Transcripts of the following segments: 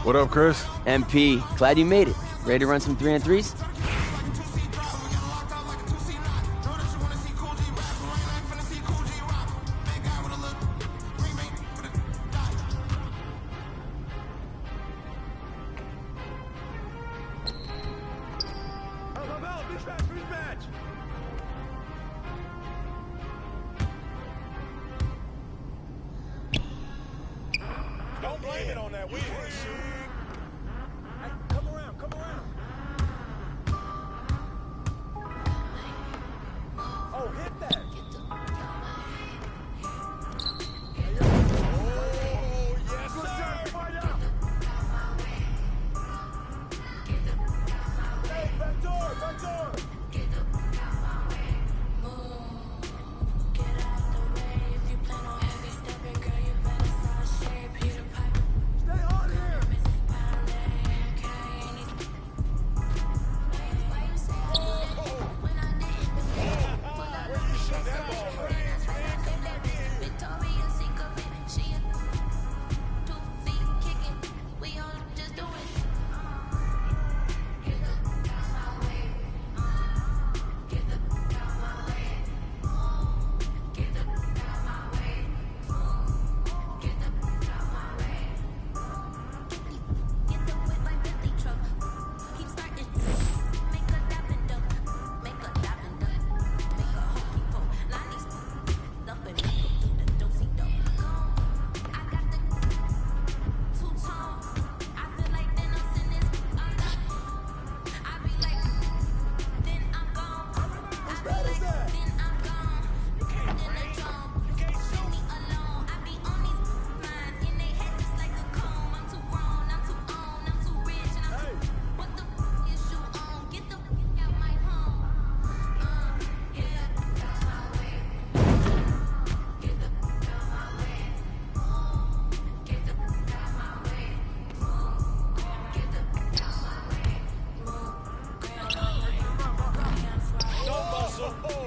What up, Chris? MP, glad you made it. Ready to run some 3-on-3s? Don't blame it on that wind. Hey, come around, come around. Oh, hit that. Oh, yes, sir. Fight out. Hey, back door, back door.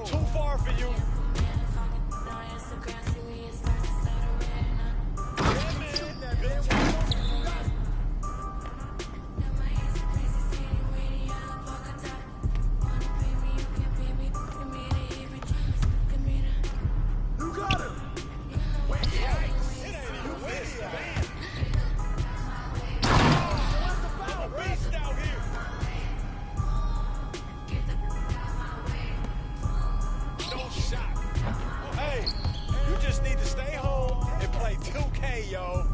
Too far for you. You got him. Wait, it ain't even windy, man. I'm a beast out here. No shot. Hey, you just need to stay home and play 2K, yo.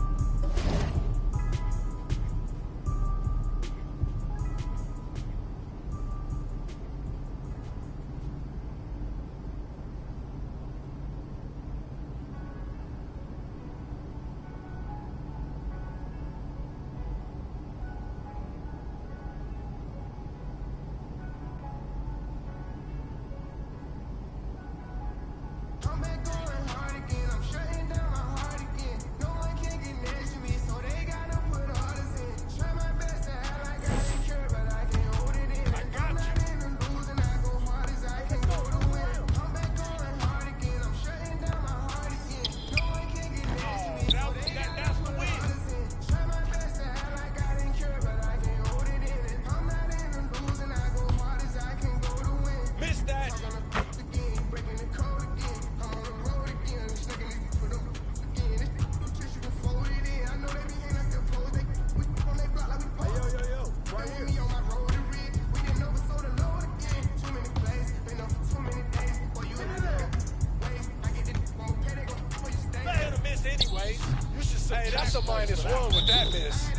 Anyways, you should say hey, that's a -1 with that miss.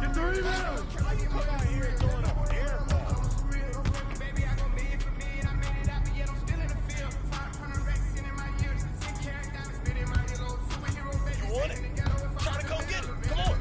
Get the rebound. Come out here and throwing up air ball. You want it? Try to come get it. Come on.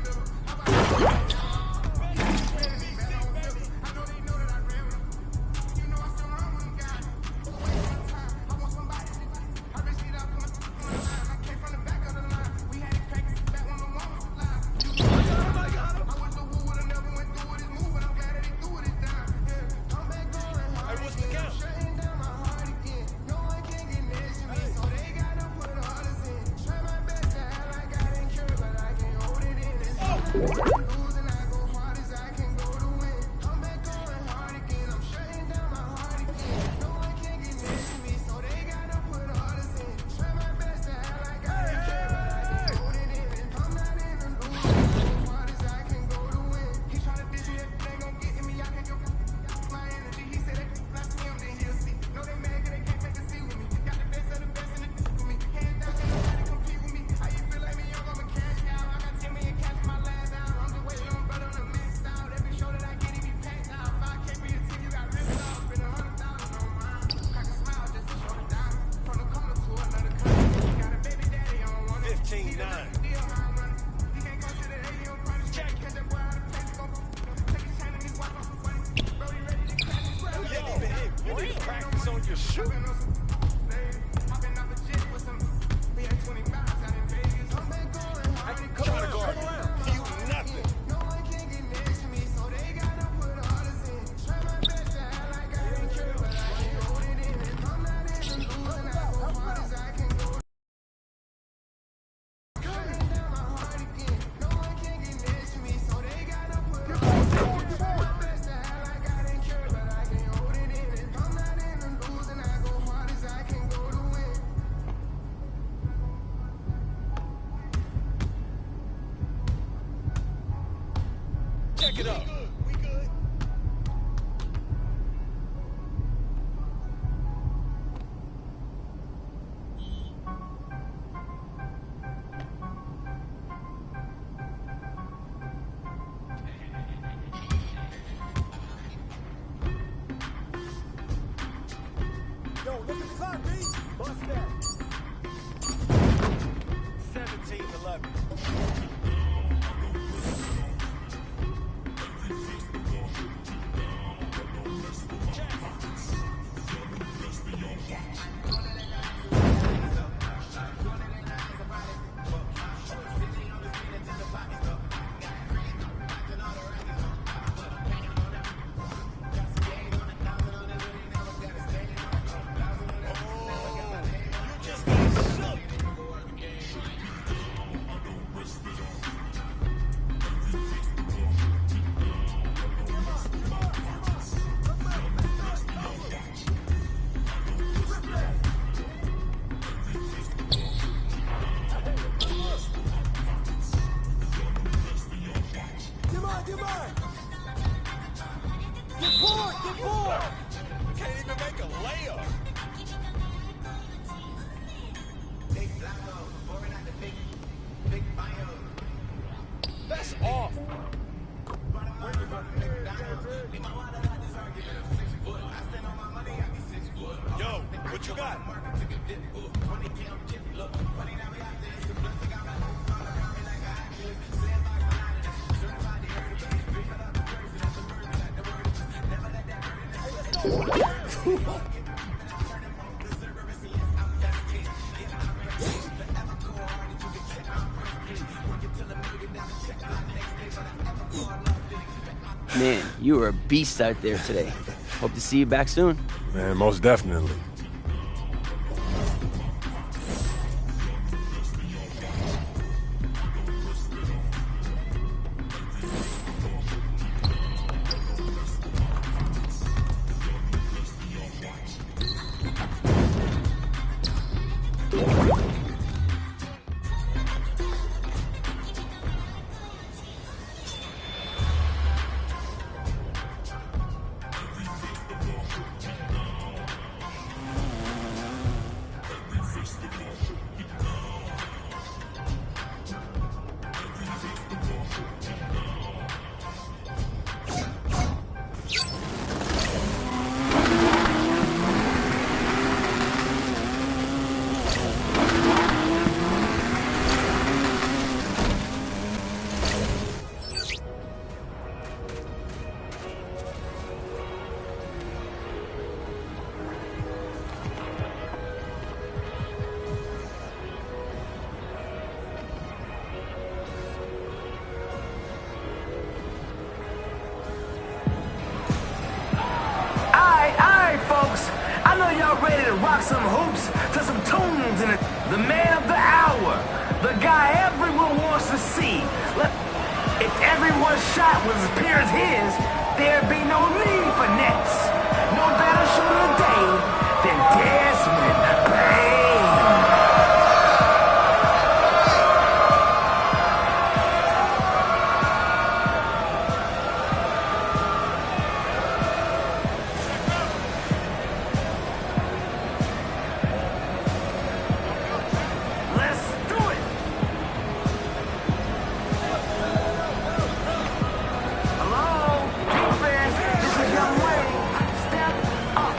Check it up. We good. Yo, look at the clock, B. Bust that. 17-11. That's off. Yo, what you got? Man, you were a beast out there today. Hope to see you back soon. Man, most definitely. Ready to rock some hoops to some tunes in it. The man of the hour, the guy everyone wants to see. shot was as pure as his, there'd be no need for nets. No better shooter today than Desmond Bain. Let's do it. Hello, defense. This is Young Wayne. Step up.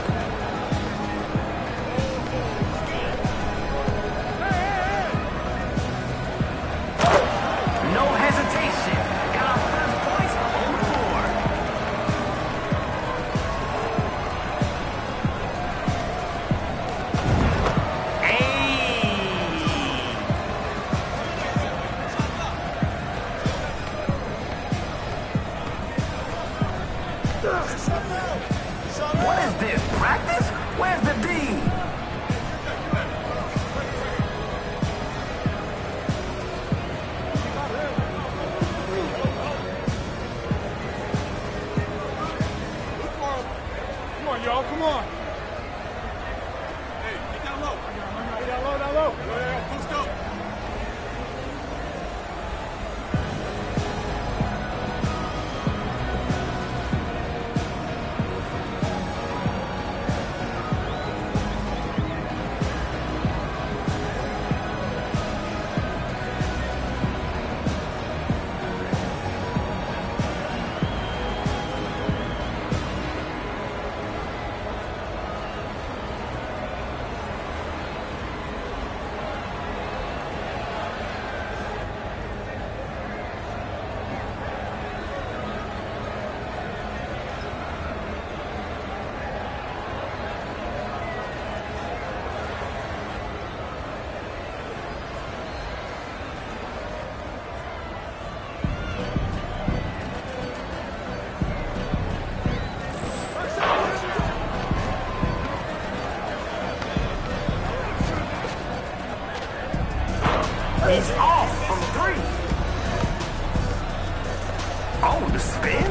No hesitation. Got our first points on the board. Hey. What is this? Practice? Where's the D? Come on, y'all, come on. Hey, get down low. Get down low, down low. Yeah, boost up. He's off from three. Oh, the spin?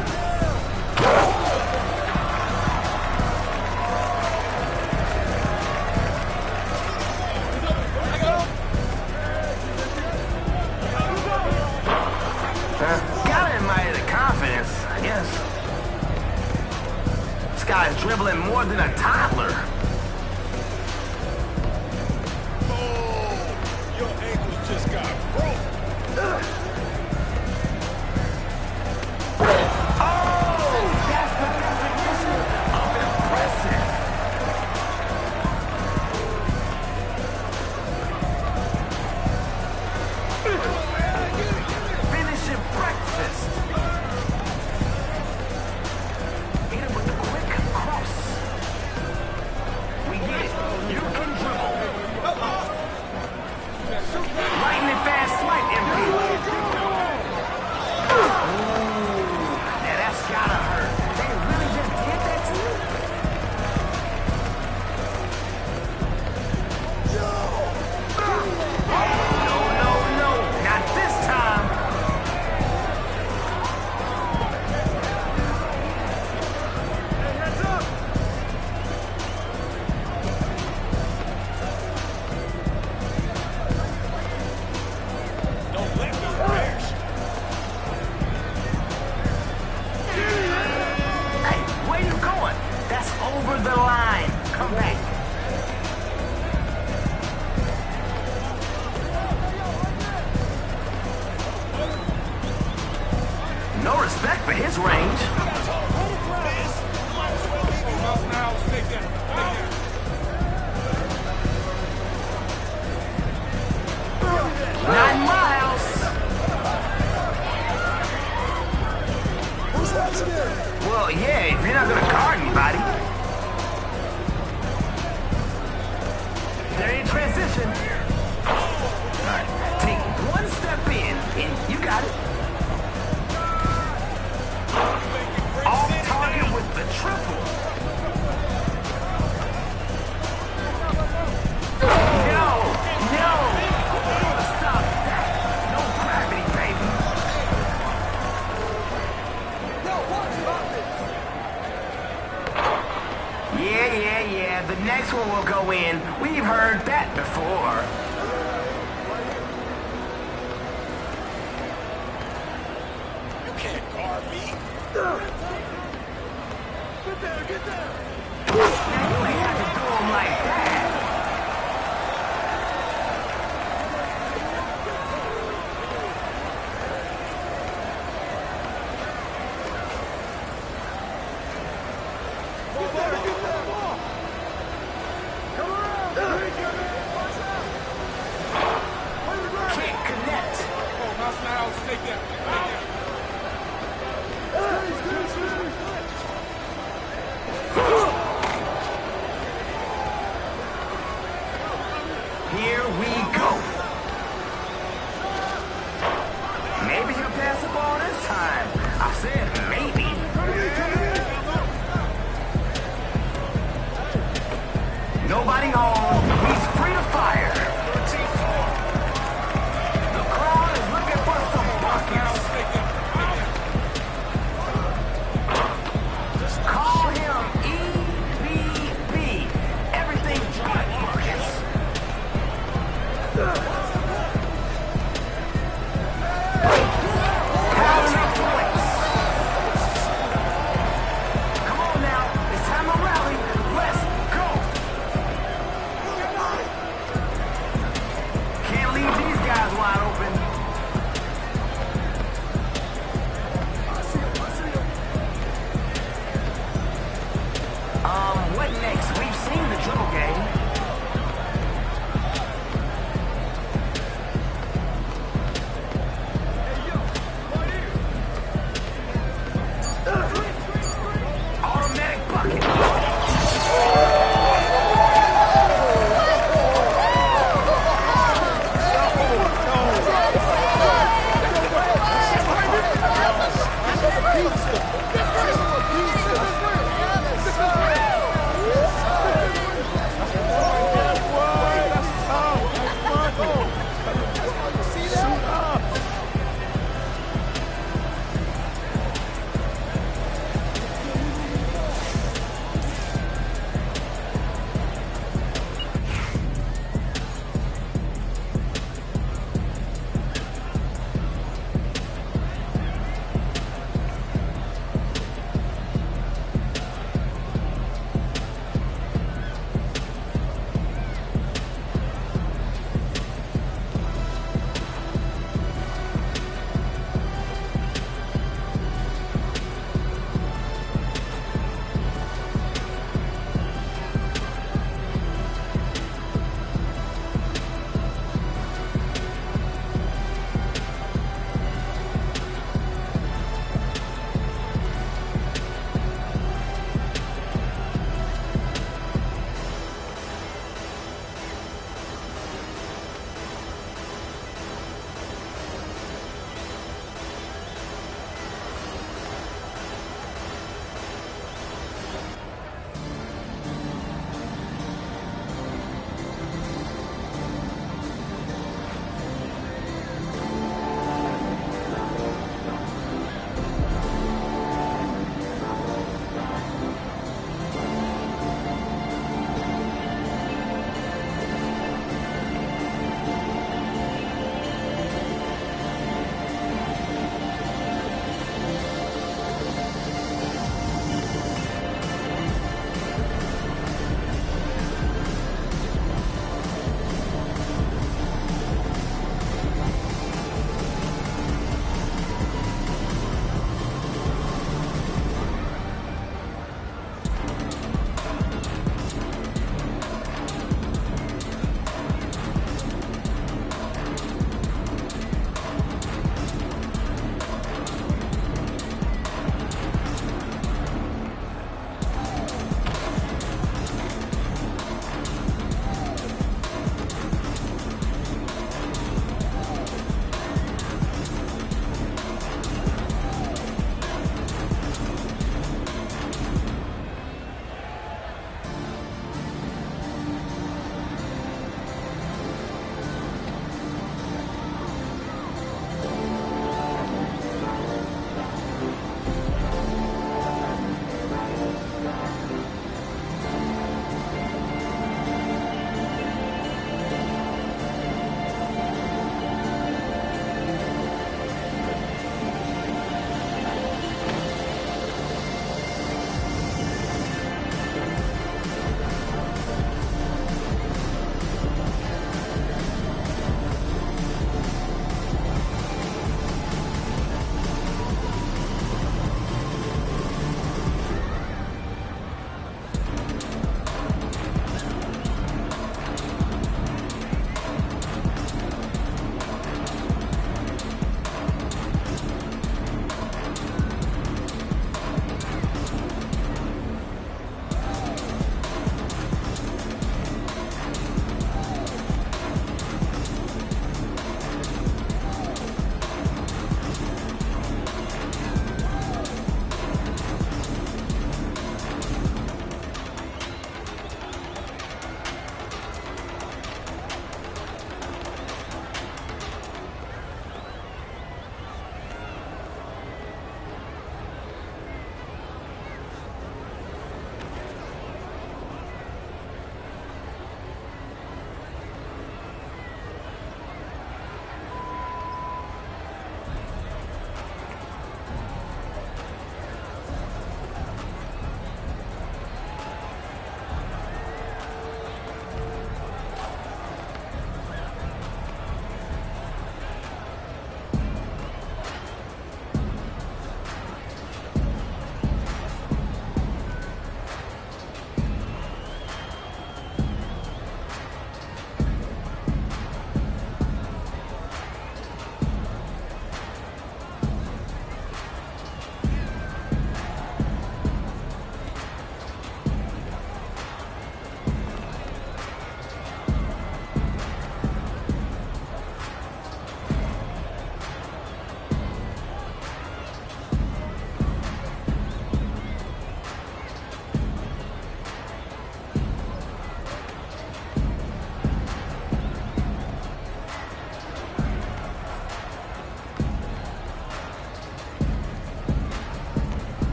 Gotta admire the confidence, I guess. This guy's dribbling more than a toddler. Your ankles just got broke. Oh, that's the definition of impressive. Finishing breakfast. Hit him with the quick cross. We get it. You can dribble. Lightning fast swipe, MP. Now that's gotta hurt. They really just did that to you? No, no, no. Not this time. Heads up. Don't let me crash. Hey, where you going? That's over the line. Come back. No respect for his range. Take that. 9 miles. Who's that scared? Well, yeah, if you're not gonna guard anybody. There in transition. All right, take one step in, and you got it. Off target with the triple. No, no. Stop that. No gravity, baby. next one will go in. We've heard that before. You can't guard me. Get down. Now you ain't have to do them like that. Can't connect. Here we go. Maybe he'll pass the ball this time. I said maybe. Nobody home. He's free to fire. The crowd is looking for some buckets. Call him EBB. Everything but buckets. Counting up points.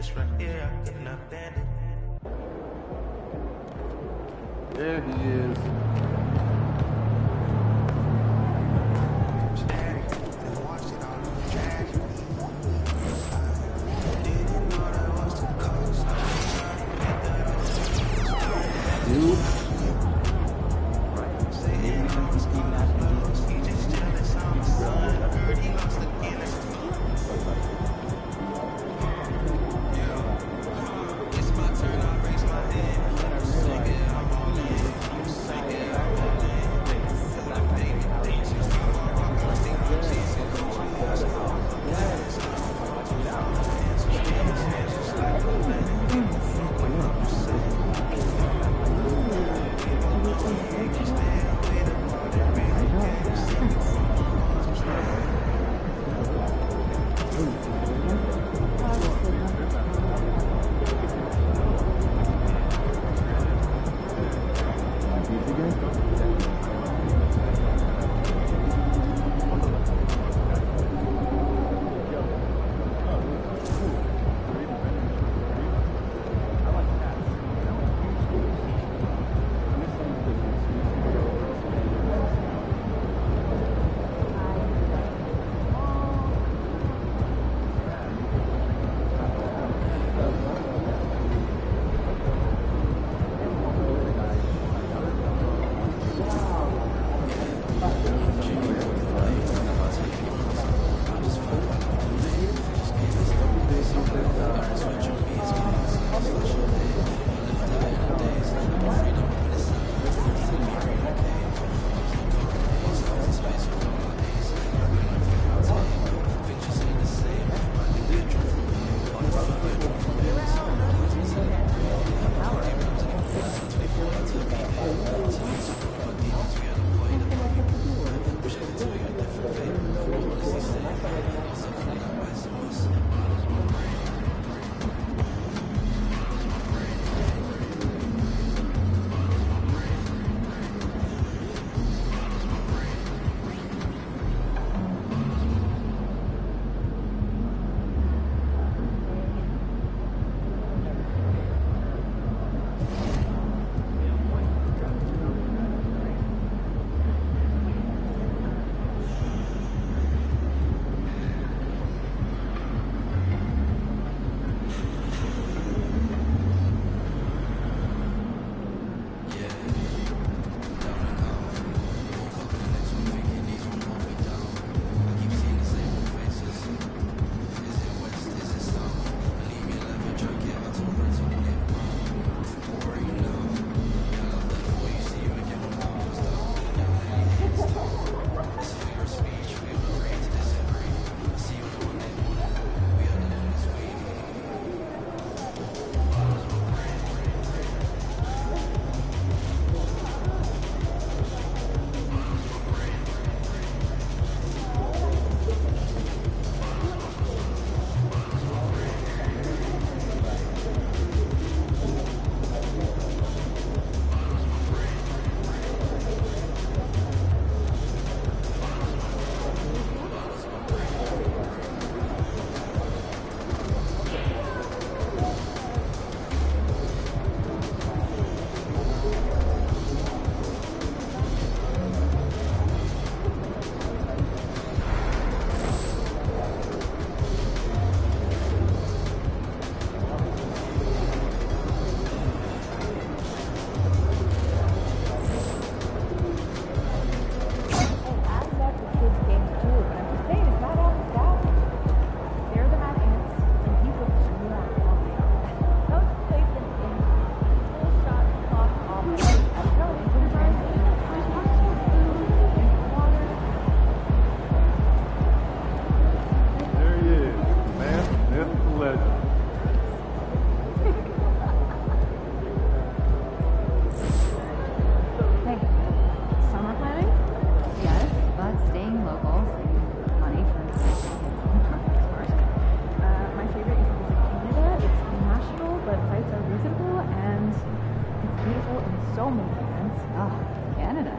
this right here, I couldn't have been it. There he is. Dude. so many events. Oh, Canada.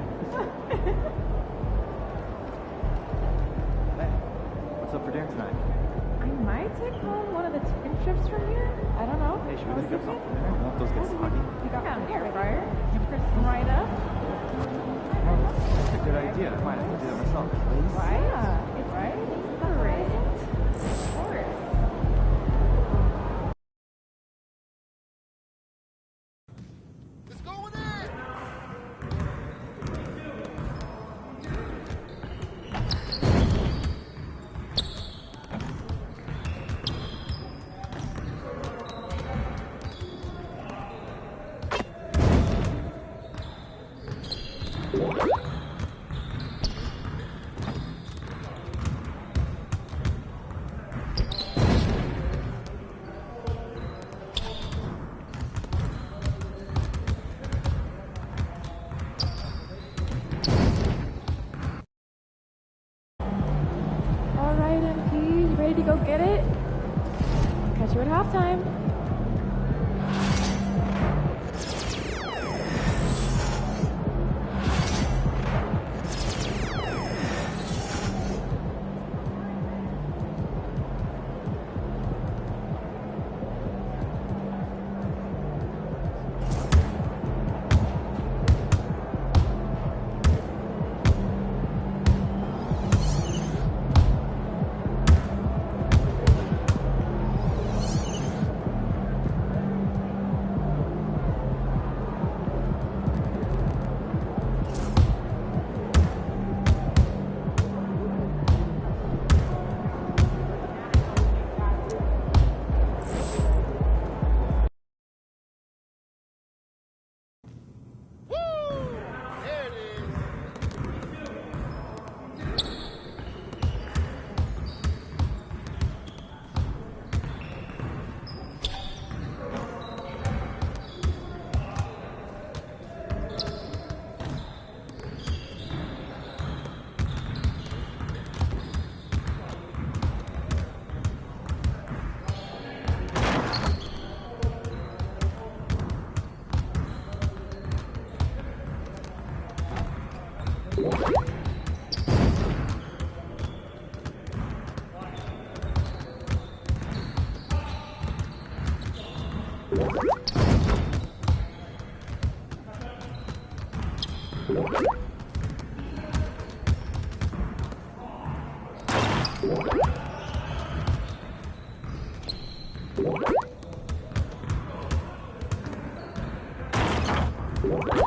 Hey, what's up for dinner tonight? I might take home one of the tin chips from here. should we pick up something there? Won't those get soggy? You got an air fryer. You crisp them right up. That's a good idea. I might have to do that myself. Why not? It's right. Great. Of course. It's going in. All right, MP, you ready to go get it? Catch you at halftime. There it is.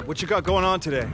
What you got going on today?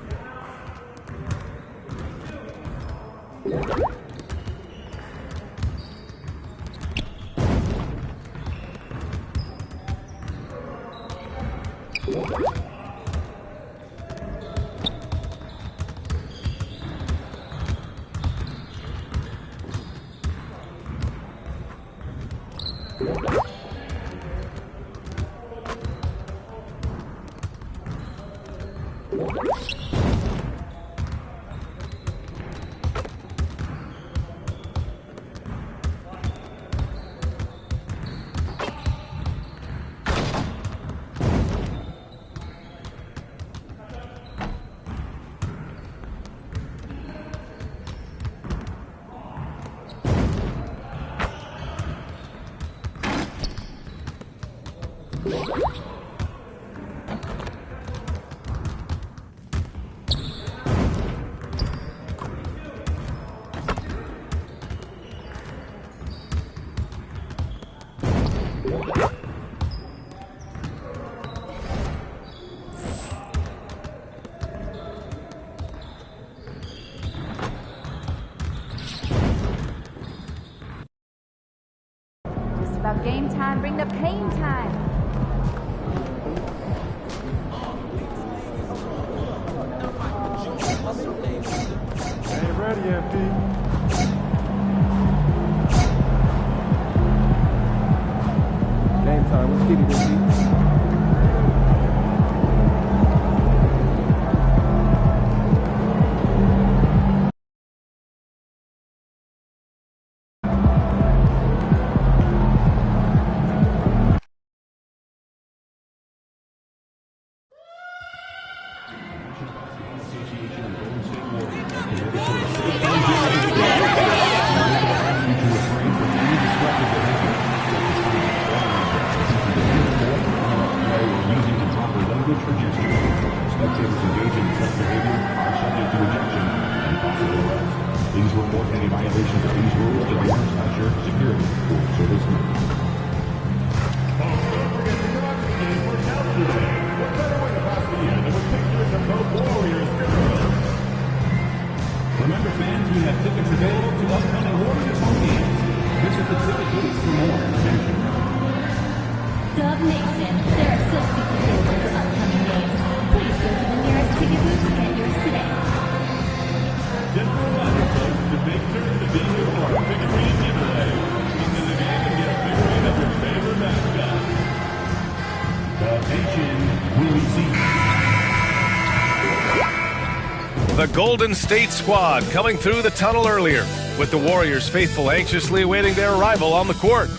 Just about game time, bring the pain time. Ain't ready, MP. Game time. Let's get it, MP. language or gesture. Spectators engaging in such behavior are subject to ejection and possible arrest. Please report any violations of these rules to the nearest usher, security, or servicemen. Remember, fans, we have tickets available to upcoming Warriors home games. Visit the ticket booth for more information. Dub Nation, there are still seats available for upcoming games. Please go to the nearest ticket booth to get yours today. Just a reminder, folks, to make sure to be here for our figurine giveaway. Into the game and get a figurine of your favorite mascot. Dub Nation, Willie C. The Golden State squad coming through the tunnel earlier, with the Warriors faithful anxiously awaiting their arrival on the court.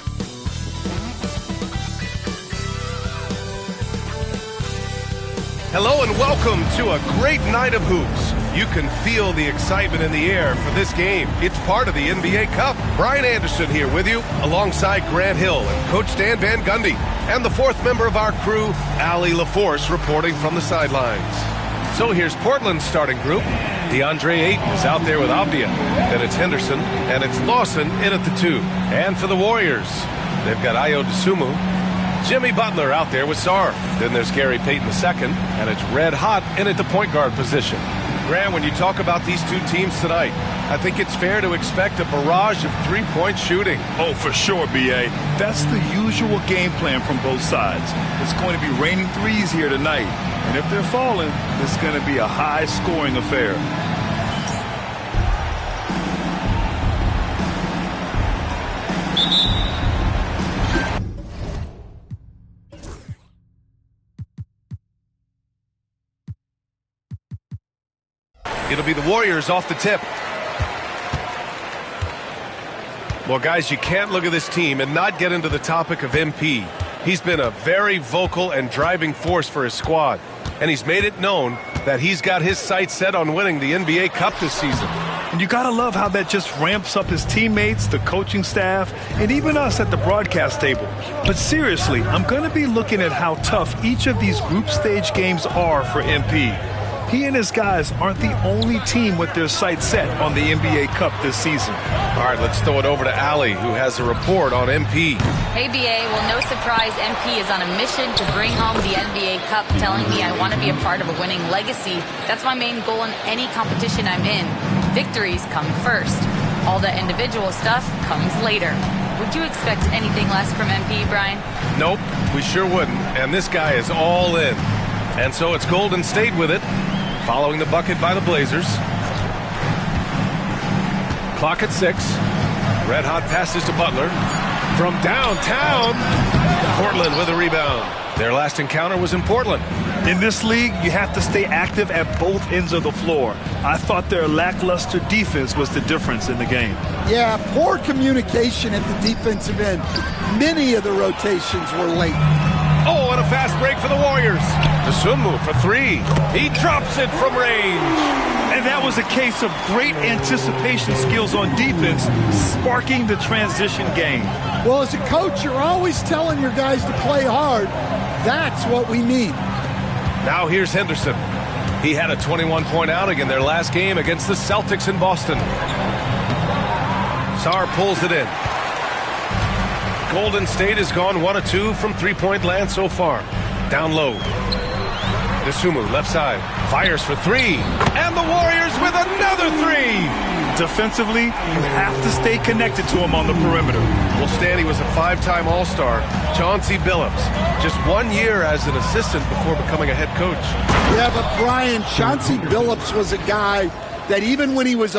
Hello and welcome to a great night of hoops. You can feel the excitement in the air for this game. It's part of the NBA Cup. Brian Anderson here with you, alongside Grant Hill and Coach Dan Van Gundy, and the fourth member of our crew, Allie LaForce, reporting from the sidelines. So here's Portland's starting group. DeAndre Ayton is out there with Avdia. Then it's Henderson, and it's Lawson in at the 2. And for the Warriors, they've got Ayo Dosunmu. Jimmy Butler out there with Sarr. Then there's Gary Payton II, and it's red hot in at the point guard position. Grant, when you talk about these two teams tonight, I think it's fair to expect a barrage of three-point shooting. Oh, for sure, B.A. That's the usual game plan from both sides. It's going to be raining threes here tonight. And if they're falling, it's going to be a high-scoring affair. It'll be the Warriors off the tip. Well, guys, you can't look at this team and not get into the topic of MP. He's been a very vocal and driving force for his squad, and he's made it known that he's got his sights set on winning the NBA Cup this season. And you gotta love how that just ramps up his teammates, the coaching staff, and even us at the broadcast table. But seriously, I'm gonna be looking at how tough each of these group stage games are for MP. He and his guys aren't the only team with their sights set on the NBA Cup this season. All right, let's throw it over to Allie, who has a report on MP. Hey, BA. Well, no surprise, MP is on a mission to bring home the NBA Cup, telling me I want to be a part of a winning legacy. That's my main goal in any competition I'm in. Victories come first. All the individual stuff comes later. Would you expect anything less from MP, Brian? Nope, we sure wouldn't. And this guy is all in. And so it's Golden State with it, following the bucket by the Blazers. Clock at 6. Red hot passes to Butler. From downtown, Portland with a rebound. Their last encounter was in Portland. In this league, you have to stay active at both ends of the floor. I thought their lackluster defense was the difference in the game. Yeah, poor communication at the defensive end. Many of the rotations were late. Oh, and a fast break for the Warriors. Dosunmu for 3. He drops it from range. And that was a case of great anticipation skills on defense, sparking the transition game. Well, as a coach, you're always telling your guys to play hard. That's what we need. Now here's Henderson. He had a 21-point outing in their last game against the Celtics in Boston. Sarr pulls it in. Golden State has gone 1 of 2 from three-point land so far. Down low. Dosunmu, left side, fires for 3. And the Warriors with another 3. Defensively, you have to stay connected to him on the perimeter. Well, Stanley was a 5-time All-Star. Chauncey Billups, just 1 year as an assistant before becoming a head coach. Yeah, but Brian, Chauncey Billups was a guy that even when he was a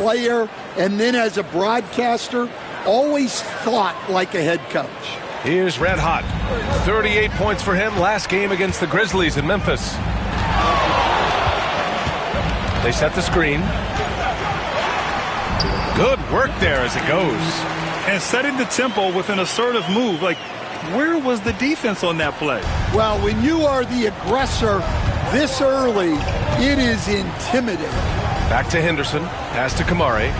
player and then as a broadcaster, always thought like a head coach. Here's Red Hot. 38 points for him last game against the Grizzlies in Memphis. They set the screen. Good work there as it goes. And setting the tempo with an assertive move. Like, where was the defense on that play? Well, when you are the aggressor this early, it is intimidating. Back to Henderson. Pass to Kamari.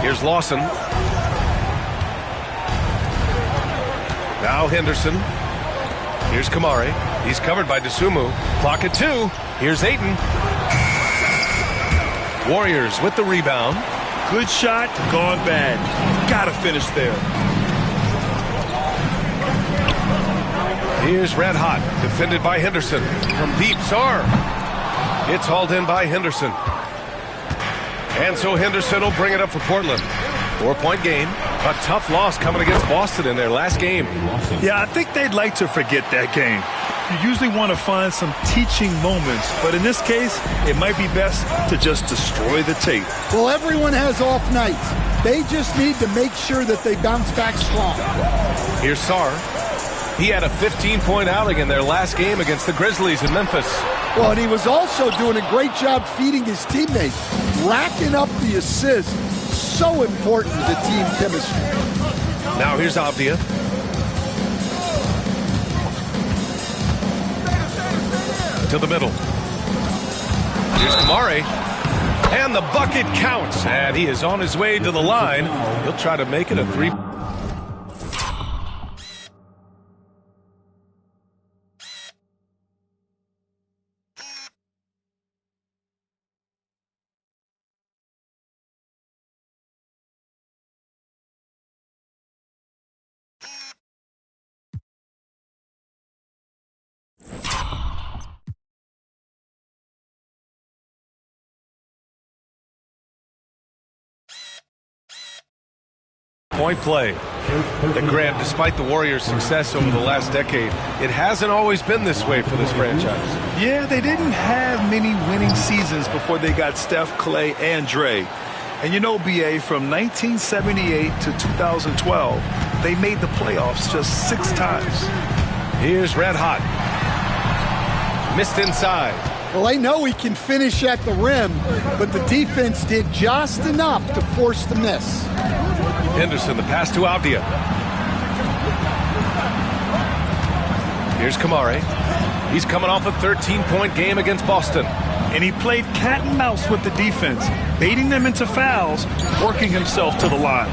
Here's Lawson. Now Henderson. Here's Kamari. He's covered by Dosunmu. Clock at 2. Here's Ayton. Warriors with the rebound. Good shot, gone bad. Gotta finish there. Here's Red Hot, defended by Henderson. From deep, Sarr. It's hauled in by Henderson. And so Henderson will bring it up for Portland. 4-point game. A tough loss coming against Boston in their last game. Yeah, I think they'd like to forget that game. You usually want to find some teaching moments, but in this case, it might be best to just destroy the tape. Well, everyone has off nights. They just need to make sure that they bounce back strong. Here's Sarr. He had a 15-point outing in their last game against the Grizzlies in Memphis. Well, and he was also doing a great job feeding his teammates, racking up the assists. So important to team chemistry. Now here's Avdia. To the middle. Here's Kamari. And the bucket counts. And he is on his way to the line. He'll try to make it a 3. Point play. And Grant, despite the Warriors' success over the last decade, it hasn't always been this way for this franchise. Yeah, they didn't have many winning seasons before they got Steph, Clay, and Dre. And you know, BA, from 1978 to 2012, they made the playoffs just 6 times. Here's Red Hot. Missed inside. Well, they know he can finish at the rim, but the defense did just enough to force the miss. Henderson, the pass to Avdia. Here's Kamari. He's coming off a 13-point game against Boston. And he played cat and mouse with the defense, baiting them into fouls, working himself to the line.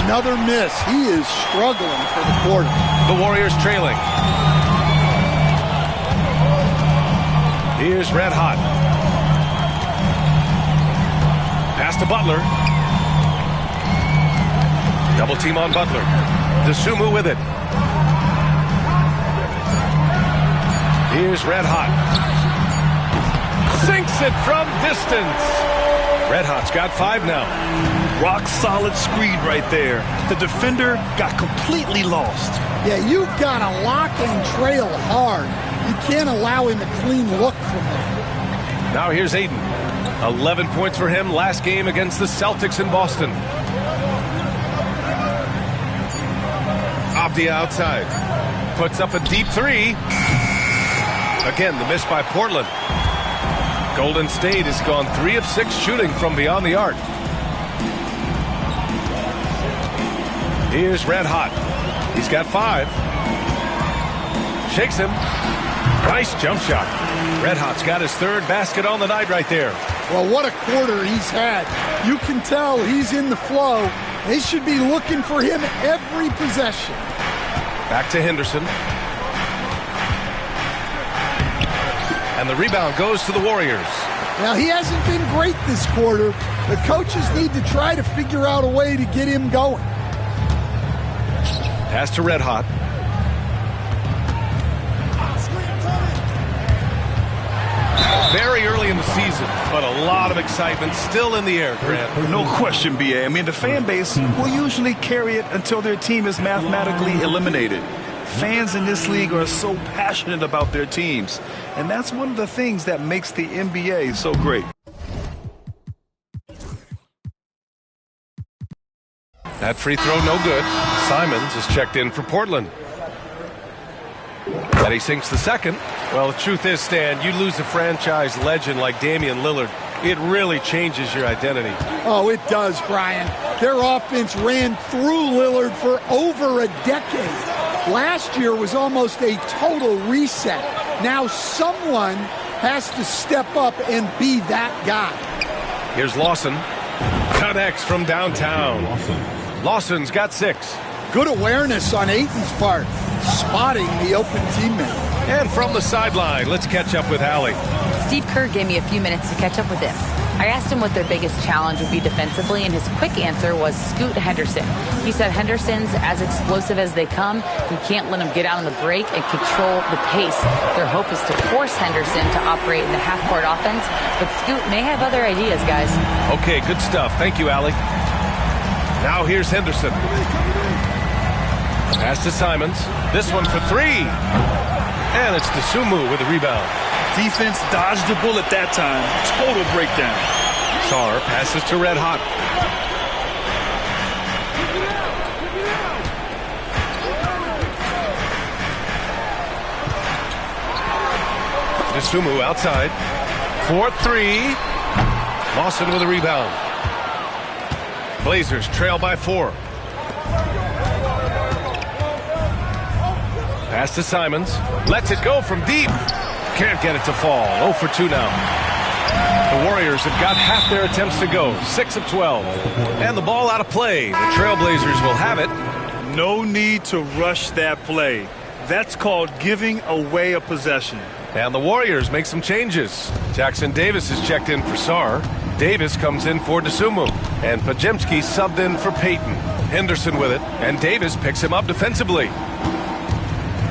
Another miss. He is struggling for the quarter. The Warriors trailing. Here's Red Hot. Pass to Butler. Double team on Butler. Dosunmu with it. Here's Red Hot. Sinks it from distance. Red Hot's got 5 now. Rock solid screen right there. The defender got completely lost. Yeah, you've got to lock and trail hard. You can't allow him a clean look from there. Now here's Ayton. 11 points for him last game against the Celtics in Boston. Avdia outside. Puts up a deep 3. Again, the miss by Portland. Golden State has gone 3 of 6 shooting from beyond the arc. Here's Red Hot. He's got 5. Shakes him. Nice jump shot. Red Hot's got his 3rd basket on the night right there. Well, what a quarter he's had. You can tell he's in the flow. They should be looking for him every possession. Back to Henderson. And the rebound goes to the Warriors. Now, he hasn't been great this quarter. The coaches need to try to figure out a way to get him going. Pass to Red Hot. Very early in the season, but a lot of excitement still in the air, Grant. No question, BA. I mean, the fan base will usually carry it until their team is mathematically eliminated. fans in this league are so passionate about their teams. And that's one of the things that makes the NBA so great. That free throw no good. Simons is checked in for Portland. And he sinks the second. Well, the truth is, Stan, you lose a franchise legend like Damian Lillard, it really changes your identity. Oh, it does, Brian. Their offense ran through Lillard for over a decade. Last year was almost a total reset. Now someone has to step up and be that guy. Here's Lawson. Connects from downtown. Lawson's got 6. Good awareness on Ayton's part, spotting the open teammate. And from the sideline, let's catch up with Allie. Steve Kerr gave me a few minutes to catch up with him. I asked him what their biggest challenge would be defensively, and his quick answer was Scoot Henderson. He said Henderson's as explosive as they come. You can't let him get out on the break and control the pace. Their hope is to force Henderson to operate in the half-court offense, but Scoot may have other ideas, guys. Okay, good stuff. Thank you, Allie. Now here's Henderson. Pass to Simons. This one for 3. And it's Dosunmu with the rebound. Defense dodged the bullet that time. Total breakdown. Sarr passes to Red Hot. Dosunmu outside. 4-3. Lawson with a rebound. Blazers trail by 4. Pass to Simons. Lets it go from deep. Can't get it to fall. 0 for 2 now. The Warriors have got half their attempts to go. 6 of 12. And the ball out of play. The Trailblazers will have it. No need to rush that play. That's called giving away a possession. And the Warriors make some changes. Jackson Davis is checked in for Sarr. Davis comes in for Dosunmu. And Podziemski subbed in for Payton. Henderson with it. And Davis picks him up defensively.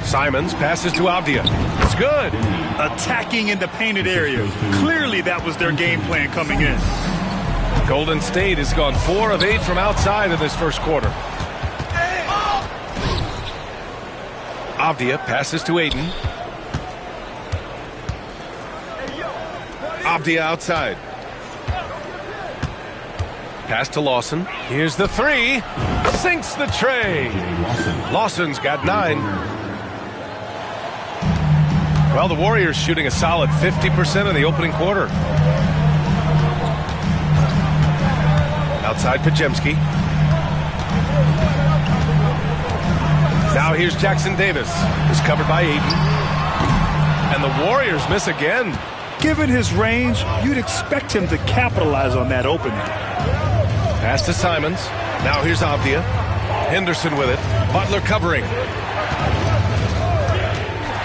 Simons passes to Avdia. It's good. Attacking in the painted area. Clearly that was their game plan coming in. Golden State has gone 4 of 8 from outside in this first quarter. Avdia passes to Ayton. Avdia outside. Pass to Lawson. Here's the 3. Sinks the tray. Lawson's got 9. Well, the Warriors shooting a solid 50% in the opening quarter. Outside Podziemski. Now here's Jackson Davis. Is covered by Ayton. And the Warriors miss again. Given his range, you'd expect him to capitalize on that opening. Pass to Simons. Now here's Avdia. Henderson with it. Butler covering.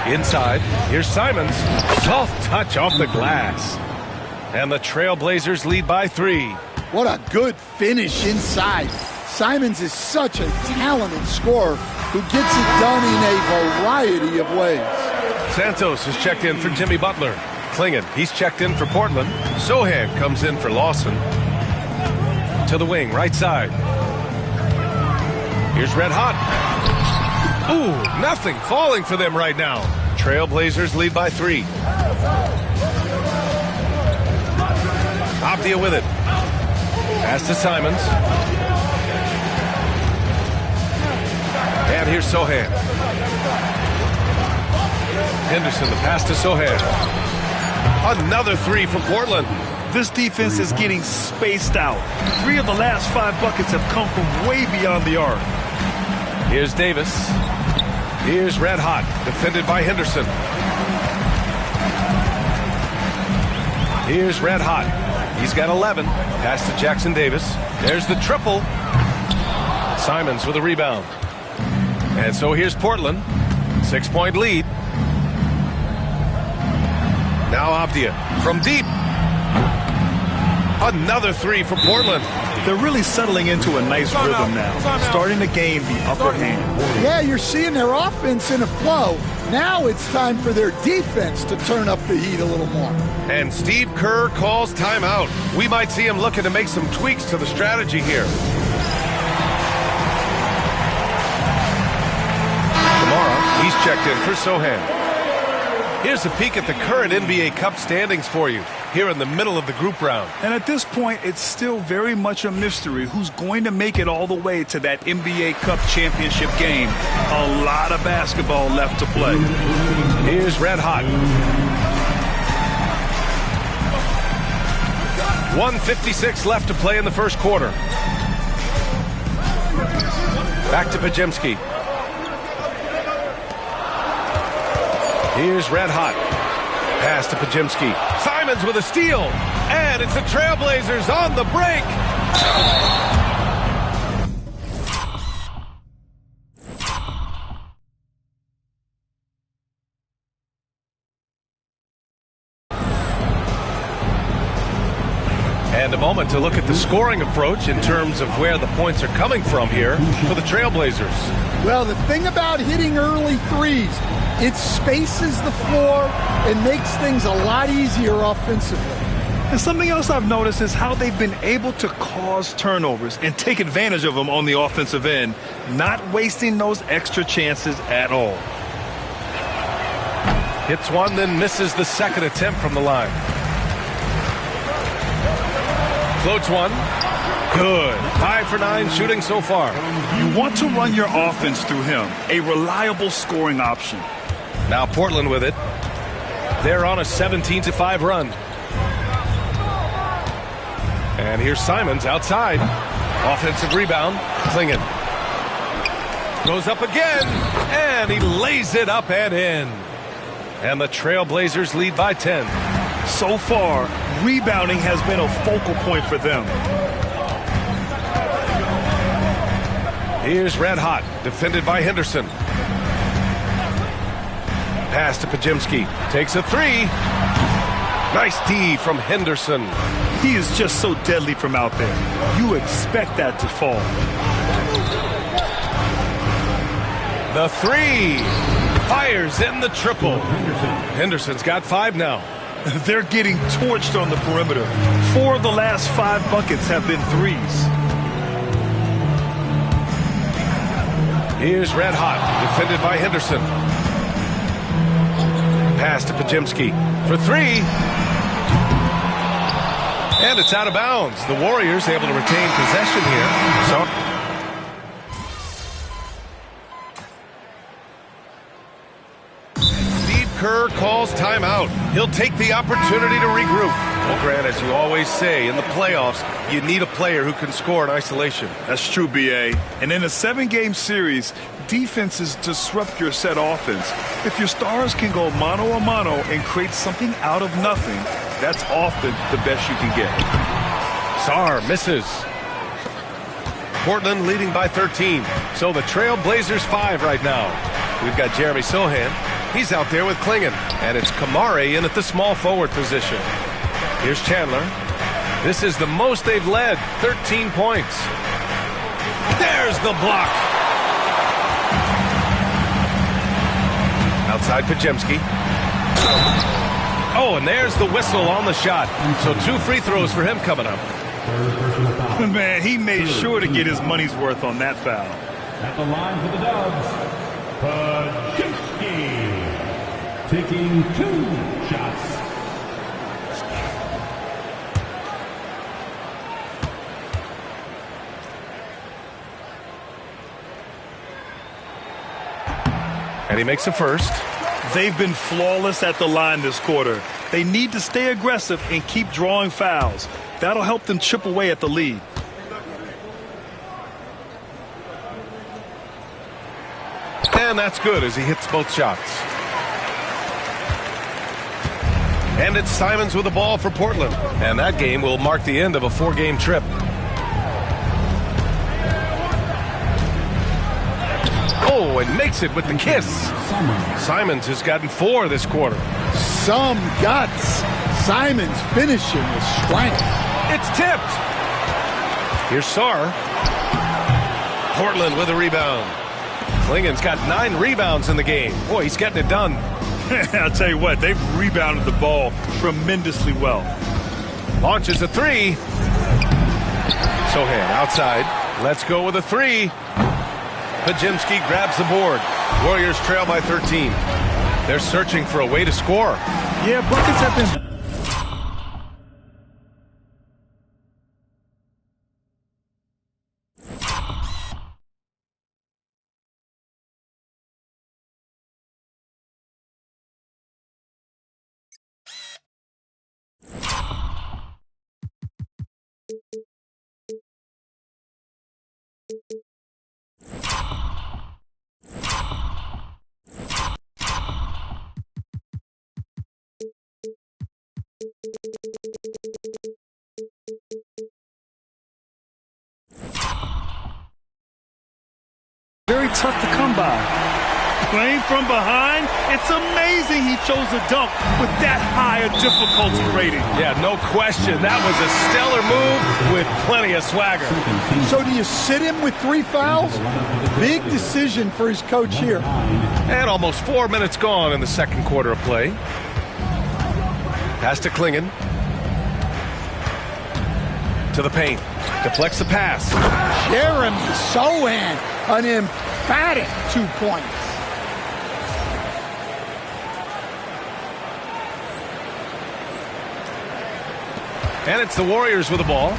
Inside, here's Simons. Soft touch off the glass. And the Trailblazers lead by 3. What a good finish inside. Simons is such a talented scorer who gets it done in a variety of ways. Santos is checked in for Jimmy Butler. Klingon, he's checked in for Portland. Sohan comes in for Lawson. To the wing, right side. Here's Red Hot. Ooh, nothing falling for them right now. Trailblazers lead by 3. Avdia with it. Pass to Simons. And here's Sohan. Henderson, the pass to Sohan. Another 3 from Portland. This defense is getting spaced out. 3 of the last 5 buckets have come from way beyond the arc. Here's Davis. Here's Red Hot, defended by Henderson. Here's Red Hot. He's got 11. Pass to Jackson Davis. There's the triple. Simons with a rebound. And so here's Portland. 6-point lead. Now Avdia from deep. Another 3 for Portland. They're really settling into a nice rhythm now, starting to gain the upper hand. Yeah, you're seeing their offense in a flow. Now it's time for their defense to turn up the heat a little more. And Steve Kerr calls timeout. We might see him looking to make some tweaks to the strategy here. Tomorrow, checked in for Sohan. Here's a peek at the current NBA Cup standings for you, here in the middle of the group round. And at this point, it's still very much a mystery who's going to make it all the way to that NBA Cup championship game. A lot of basketball left to play. Here's Red Hot. 1:56 left to play in the first quarter. Back to Pajemski. Here's Red Hot. Pass to Pajemski. Simons with a steal. And it's the Trailblazers on the break. And a moment to look at the scoring approach in terms of where the points are coming from here for the Trailblazers. Well, the thing about hitting early threes, it spaces the floor and makes things a lot easier offensively. And something else I've noticed is how they've been able to cause turnovers and take advantage of them on the offensive end, not wasting those extra chances at all. Hits one, then misses the second attempt from the line. Floats one. Good. 5 for 9 shooting so far. You want to run your offense through him, a reliable scoring option. Now Portland with it. They're on a 17-5 run. And here's Simons outside. Offensive rebound. Klingon. Goes up again. And he lays it up and in. And the Trailblazers lead by 10. So far, rebounding has been a focal point for them. Here's Red Hot, defended by Henderson. Pass to Pajemski. Takes a three. Nice D from Henderson. He is just so deadly from out there. You expect that to fall. The three. Fires in the triple. Henderson's got 5 now. They're getting torched on the perimeter. 4 of the last 5 buckets have been threes. Here's Red Hot, defended by Henderson. Pass to Pajemski for 3. And it's out of bounds. The Warriors able to retain possession here. Kerr calls timeout. He'll take the opportunity to regroup. Well, Grant, as you always say, in the playoffs, you need a player who can score in isolation. That's true, B.A. And in a 7-game series, defenses disrupt your set offense. If your stars can go mano-a-mano and create something out of nothing, that's often the best you can get. Sarr misses. Portland leading by 13. So the Trailblazers 5 right now. We've got Jeremy Sohan. He's out there with Klingon. And it's Kamare in at the small forward position. Here's Chandler. This is the most they've led, 13 points. There's the block. Outside Pajemski. Oh, and there's the whistle on the shot. So 2 free throws for him coming up. Man, he made sure to get his money's worth on that foul. At the line for the Dubs, Pajemski, taking 2 shots. And he makes a first. They've been flawless at the line this quarter. They need to stay aggressive and keep drawing fouls. That'll help them chip away at the lead. And that's good as he hits both shots. And it's Simons with the ball for Portland. And that game will mark the end of a 4-game trip. Oh, and makes it with the kiss. Simons has gotten 4 this quarter. Some guts. Simons finishing with strength. It's tipped. Here's Sarr. Portland with a rebound. Klingon's got 9 rebounds in the game. Boy, he's getting it done. I'll tell you what, they've rebounded the ball tremendously well. Launches a 3. Sohan outside. Let's go with a 3. Pajemski grabs the board. Warriors trail by 13. They're searching for a way to score. Yeah, buckets have been... very tough to come by. Playing from behind, it's amazing he chose a dunk with that high a difficulty rating. Yeah, no question. That was a stellar move with plenty of swagger. So do you sit him with 3 fouls? Big decision for his coach here. And almost 4 minutes gone in the second quarter of play. Pass to Klingon. To the paint. Deflects the pass. Jeremy Sohan, an emphatic 2 points. And it's the Warriors with the ball.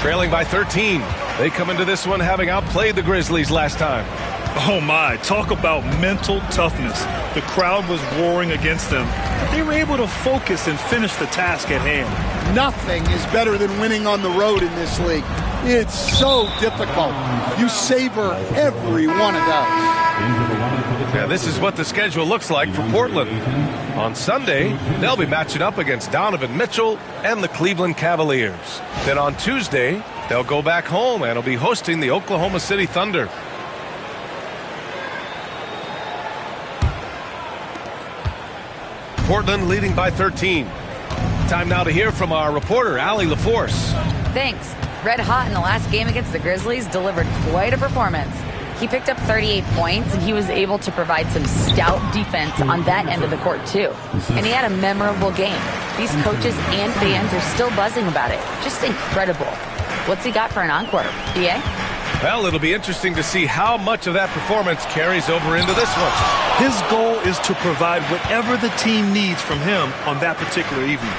Trailing by 13. They come into this one having outplayed the Grizzlies last time. Oh my, talk about mental toughness. The crowd was roaring against them, but they were able to focus and finish the task at hand. Nothing is better than winning on the road in this league. It's so difficult. You savor every one of those. Now this is what the schedule looks like for Portland. On Sunday, they'll be matching up against Donovan Mitchell and the Cleveland Cavaliers. Then on Tuesday, they'll go back home and will be hosting the Oklahoma City Thunder. Portland leading by 13. Time now to hear from our reporter, Allie LaForce. Thanks. Red hot in the last game against the Grizzlies, delivered quite a performance. He picked up 38 points, and he was able to provide some stout defense on that end of the court, too. And he had a memorable game. These coaches and fans are still buzzing about it. Just incredible. What's he got for an encore, BA? Well, it'll be interesting to see how much of that performance carries over into this one. His goal is to provide whatever the team needs from him on that particular evening.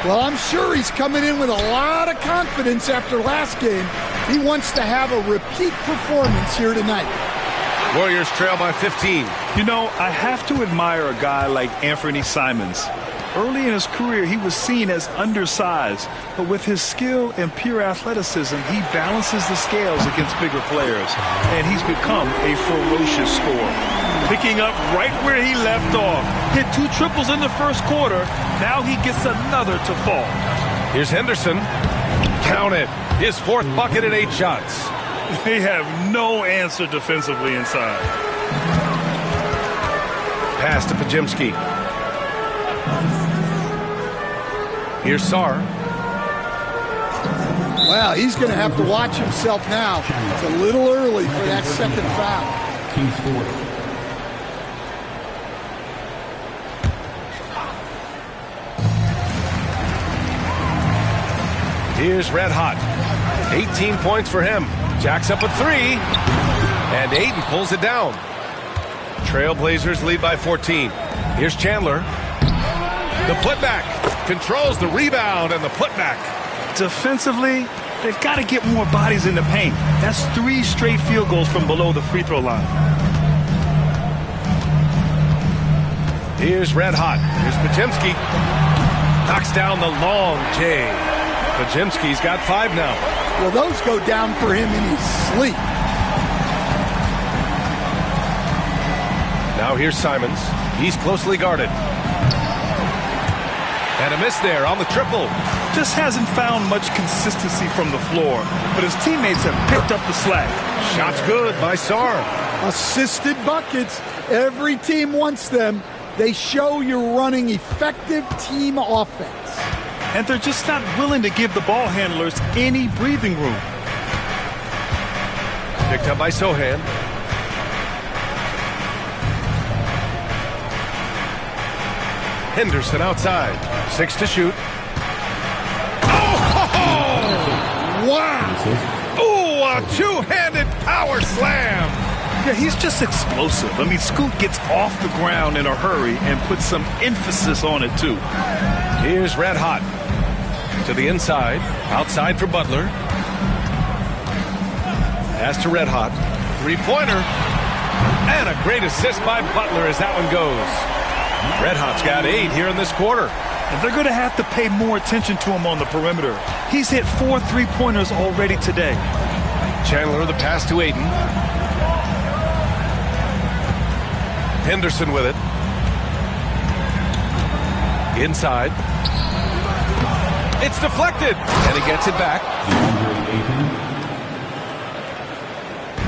Well, I'm sure he's coming in with a lot of confidence after last game. He wants to have a repeat performance here tonight. Warriors trail by 15. You know, I have to admire a guy like Anthony Simons. Early in his career, he was seen as undersized, but with his skill and pure athleticism, he balances the scales against bigger players, and he's become a ferocious scorer. Picking up right where he left off. Hit 2 triples in the first quarter. Now he gets another to fall. Here's Henderson. Count it. His 4th bucket at 8 shots. They have no answer defensively inside. Pass to Pajemski. Here's Sarr. Well, he's going to have to watch himself now. It's a little early for that second foul. Team's 4th. Here's Red Hot. 18 points for him. Jacks up a 3. And Ayton pulls it down. Trailblazers lead by 14. Here's Chandler. The putback. Controls the rebound and the putback. Defensively, they've got to get more bodies in the paint. That's 3 straight field goals from below the free throw line. Here's Red Hot. Here's Pajemski. Knocks down the long J. Pajemski's got 5 now. Well, those go down for him in his sleep. Now here's Simons. He's closely guarded. And a miss there on the triple. Just hasn't found much consistency from the floor, but his teammates have picked up the slack. Shots good by Sarr. Assisted buckets. Every team wants them. They show you're running effective team offense. And they're just not willing to give the ball handlers any breathing room. Picked up by Sohan. Henderson outside. 6 to shoot. Oh! Wow! Ooh, a 2-handed power slam. Yeah, he's just explosive. I mean, Scoot gets off the ground in a hurry and puts some emphasis on it, too. Here's Red Hot. To the inside. Outside for Butler. Pass to Red Hot. Three-pointer. And a great assist by Butler as that one goes. Red Hot's got 8 here in this quarter. And they're going to have to pay more attention to him on the perimeter. He's hit 4 3-pointers already today. Chandler, the pass to Aiden. Henderson with it. Inside. It's deflected. And he gets it back.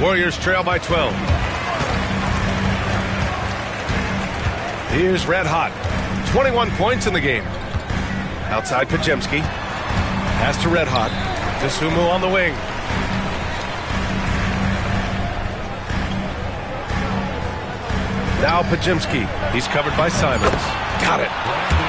Warriors trail by 12. Here's Red Hot. 21 points in the game. Outside Pajemski. Pass to Red Hot. Dosunmu on the wing. Now Pajemski. He's covered by Simons. Got it.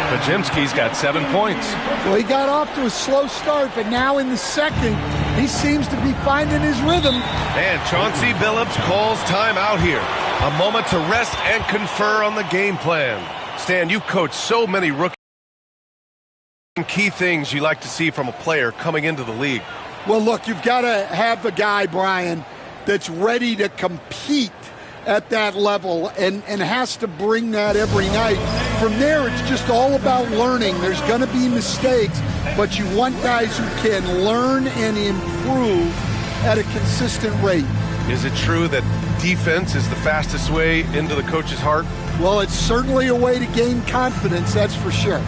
Pajemski's got 7 points. Well, he got off to a slow start, but now in the second, he seems to be finding his rhythm. And Chauncey Billups calls time out here. A moment to rest and confer on the game plan. Stan, you coach so many rookies. Key things you like to see from a player coming into the league. Well, look, you've got to have the guy, Brian, that's ready to compete at that level and has to bring that every night. From there, it's just all about learning. There's going to be mistakes, but you want guys who can learn and improve at a consistent rate. Is it true that defense is the fastest way into the coach's heart? Well, it's certainly a way to gain confidence, that's for sure.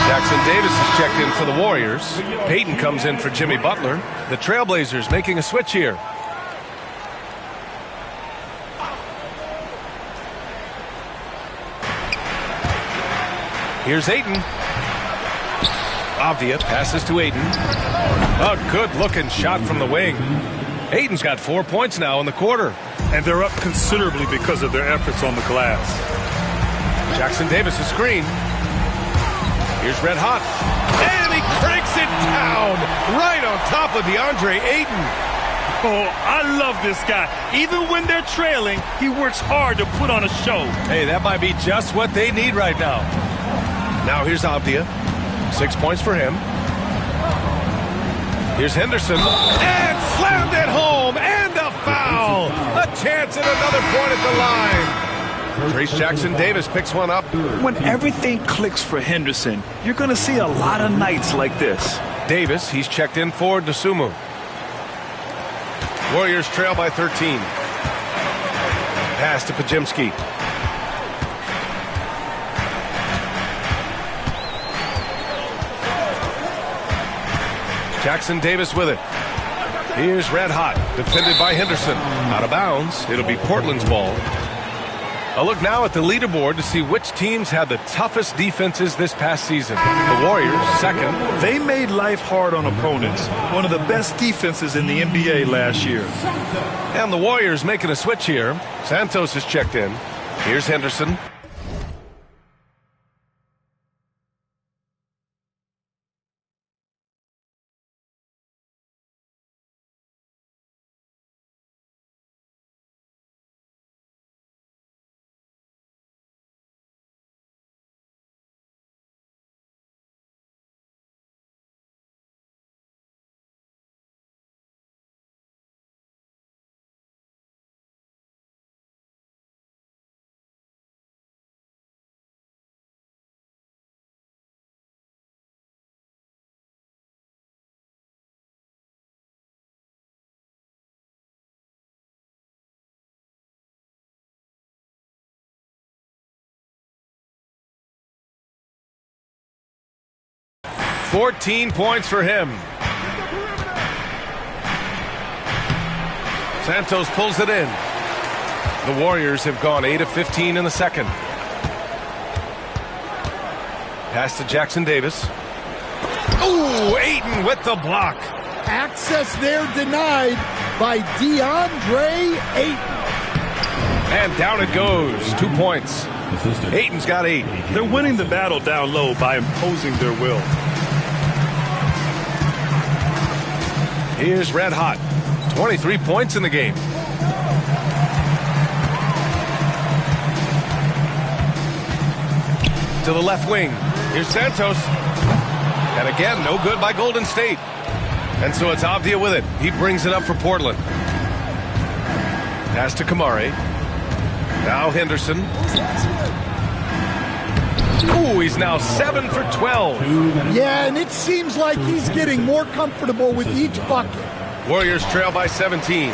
Jackson Davis is checked in for the Warriors. Payton comes in for Jimmy Butler. The Trailblazers making a switch here. Here's Ayton. Avdia passes to Ayton. A good-looking shot from the wing. Ayton's got 4 points now in the quarter. And they're up considerably because of their efforts on the glass. Jackson Davis a screen. Here's Red Hot. And he cranks it down right on top of DeAndre Ayton. Oh, I love this guy. Even when they're trailing, he works hard to put on a show. Hey, that might be just what they need right now. Now here's Avdia. 6 points for him. Here's Henderson. And slammed it home. And a foul. A chance at another point at the line. Trace Jackson Davis picks one up. When everything clicks for Henderson, you're going to see a lot of nights like this. Davis, he's checked in for Dosunmu. Warriors trail by 13. Pass to Pajemski. Jackson Davis with it. Here's Red Hot, defended by Henderson. Out of bounds. It'll be Portland's ball. A look now at the leaderboard to see which teams had the toughest defenses this past season. The Warriors, second. They made life hard on opponents. One of the best defenses in the NBA last year. And the Warriors making a switch here. Santos is checked in. Here's Henderson. $14 points for him. Santos pulls it in. The Warriors have gone 8 of 15 in the second. Pass to Jackson Davis. Ooh, Ayton with the block. Access there denied. by DeAndre Ayton. And down it goes. 2 points. Ayton's got 8. They're winning the battle down low by imposing their will. Here's Red Hot. 23 points in the game. To the left wing. Here's Santos. And again, no good by Golden State. And so it's Avdia with it. He brings it up for Portland. Pass to Kamari. Now Henderson. Ooh, he's now 7 for 12. Yeah, and it seems like he's getting more comfortable with each bucket. Warriors trail by 17.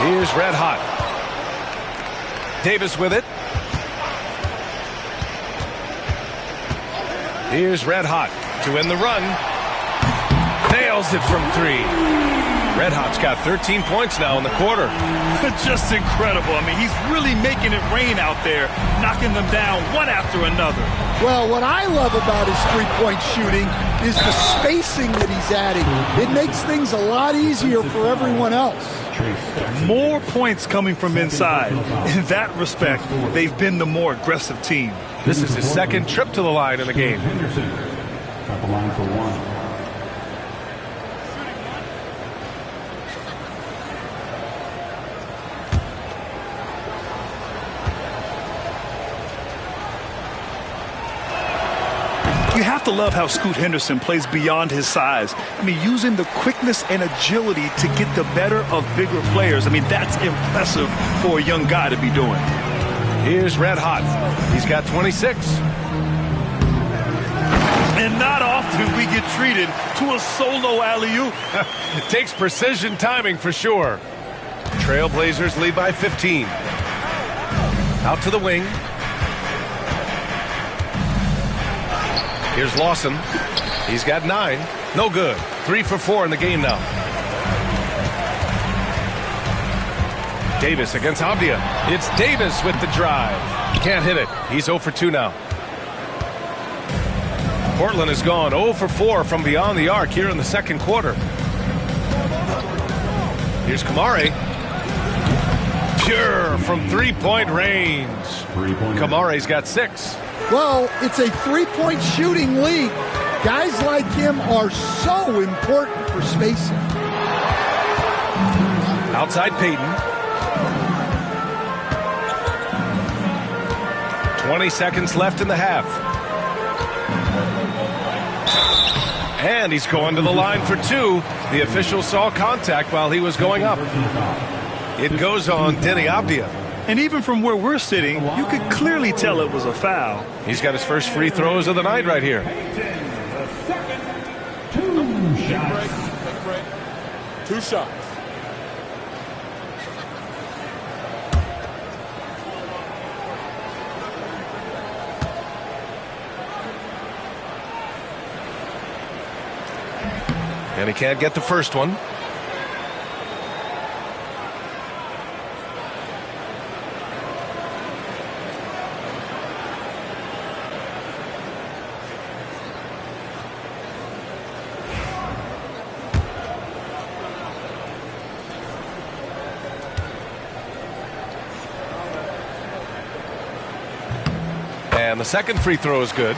Here's Red Hot. Davis with it. Here's Red Hot to end the run. Nails it from 3. Red Hot's got 13 points now in the quarter. Just incredible. I mean, he's really making it rain out there, knocking them down one after another. Well, what I love about his three-point shooting is the spacing that he's adding. It makes things a lot easier for everyone else. More points coming from inside. In that respect, they've been the more aggressive team. This is his second trip to the line in the game. Henderson at the line for 1. You have to love how Scoot Henderson plays beyond his size. I mean, using the quickness and agility to get the better of bigger players. I mean, that's impressive for a young guy to be doing. Here's Red Hot. He's got 26. And not often we get treated to a solo alley-oop. It takes precision timing for sure. Trailblazers lead by 15. Out to the wing. Here's Lawson. He's got 9. No good. 3 for 4 in the game now. Davis against Avdia. It's Davis with the drive. Can't hit it. He's 0 for 2 now. Portland has gone 0 for 4 from beyond the arc here in the second quarter. Here's Kamari. Pure from three-point range. Kamari's got 6. Well, it's a three-point shooting league. Guys like him are so important for spacing. Outside Payton. 20 seconds left in the half. And he's going to the line for 2. The official saw contact while he was going up. It goes on Denny Avdia. And even from where we're sitting, you could clearly tell it was a foul. He's got his first free throws of the night right here. 2 shots. 2 shots. And he can't get the first one. And the second free throw is good.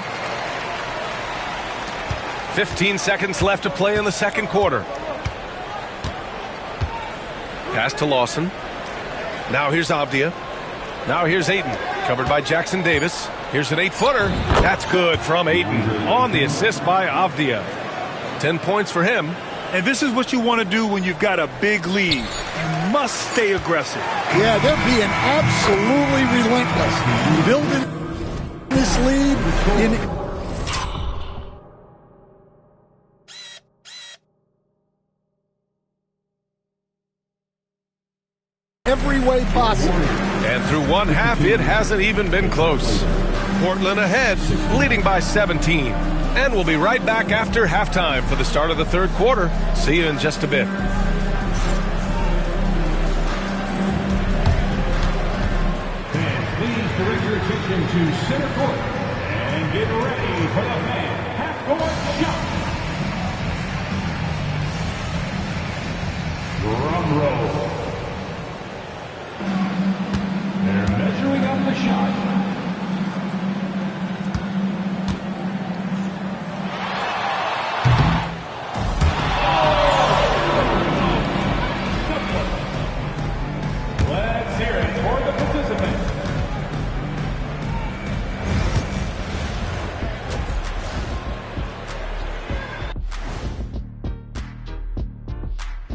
15 seconds left to play in the second quarter. Pass to Lawson. Now here's Avdia. Now here's Ayton. Covered by Jackson Davis. Here's an 8-footer. That's good from Ayton. On the assist by Avdia. 10 points for him. And this is what you want to do when you've got a big lead. You must stay aggressive. Yeah, they're being absolutely relentless. Building this lead in every way possible. And through one half, it hasn't even been close. Portland ahead, leading by 17. And we'll be right back after halftime for the start of the third quarter. See you in just a bit. Please direct your attention to center court and get ready for the half-court shot. shot. Let's hear it for the participant.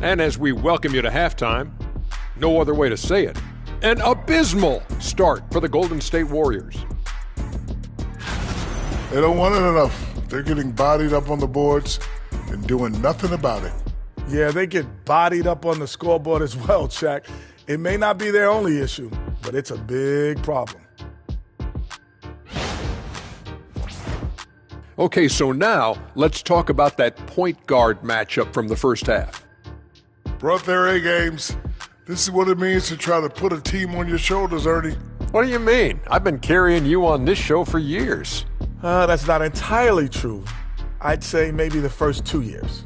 And as we welcome you to halftime, no other way to say it, an abysmal start for the Golden State Warriors. They don't want it enough. They're getting bodied up on the boards and doing nothing about it. Yeah, they get bodied up on the scoreboard as well, Shaq. It may not be their only issue, but it's a big problem. Okay, so now let's talk about that point guard matchup from the first half. Brought their A games. This is what it means to try to put a team on your shoulders, Ernie. What do you mean? I've been carrying you on this show for years. That's not entirely true. I'd say maybe the first 2 years.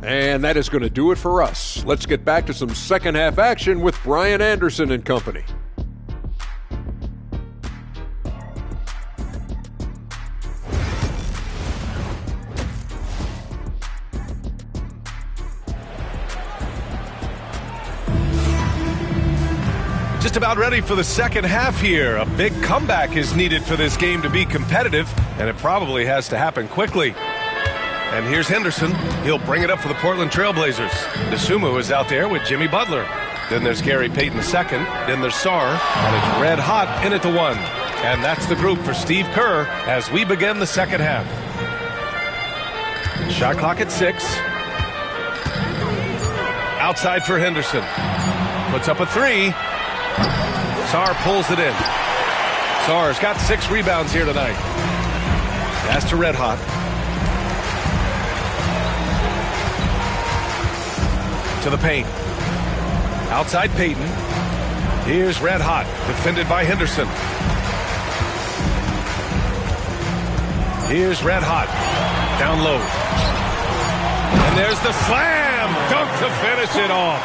And that is going to do it for us. Let's get back to some second half action with Brian Anderson and company. Just about ready for the second half here. A big comeback is needed for this game to be competitive, and it probably has to happen quickly. And here's Henderson. He'll bring it up for the Portland Trailblazers. Dosunmu is out there with Jimmy Butler. Then there's Gary Payton II. Then there's Sarr. And it's red hot in at the 1. And that's the group for Steve Kerr as we begin the second half. Shot clock at 6. Outside for Henderson. Puts up a 3. Sarr pulls it in. Sarr's got 6 rebounds here tonight. Pass to Red Hot. To the paint. Outside Payton. Here's Red Hot, defended by Henderson. Here's Red Hot, down low. And there's the slam dunk to finish it off.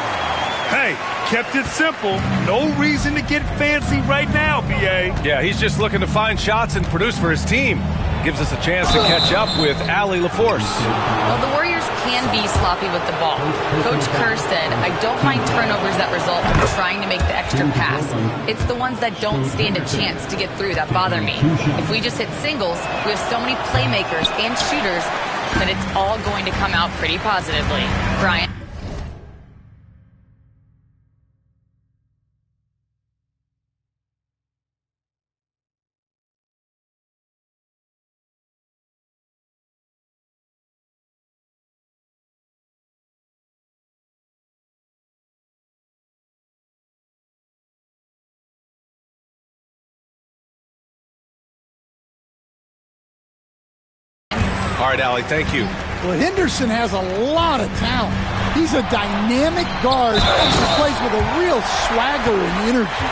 Hey, kept it simple. No reason to get fancy right now, B.A. Yeah, he's just looking to find shots and produce for his team. Gives us a chance to catch up with Allie LaForce. Well, the Warriors can be sloppy with the ball. Coach Kerr said, I don't mind turnovers that result from trying to make the extra pass. It's the ones that don't stand a chance to get through that bother me. If we just hit singles, we have so many playmakers and shooters that it's all going to come out pretty positively. Brian? All right, Allie, thank you. Well, Henderson has a lot of talent. He's a dynamic guard who plays with a real swagger and energy.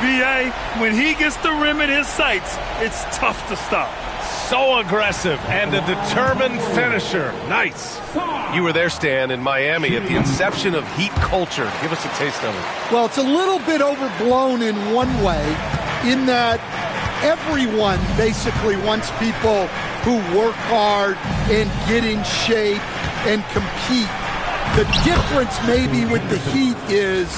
B.A., when he gets the rim in his sights, it's tough to stop. So aggressive and a determined finisher. Nice. You were there, Stan, in Miami at the inception of Heat culture. Give us a taste of it. Well, it's a little bit overblown in one way, in that everyone basically wants people who work hard and get in shape and compete. The difference maybe with the Heat is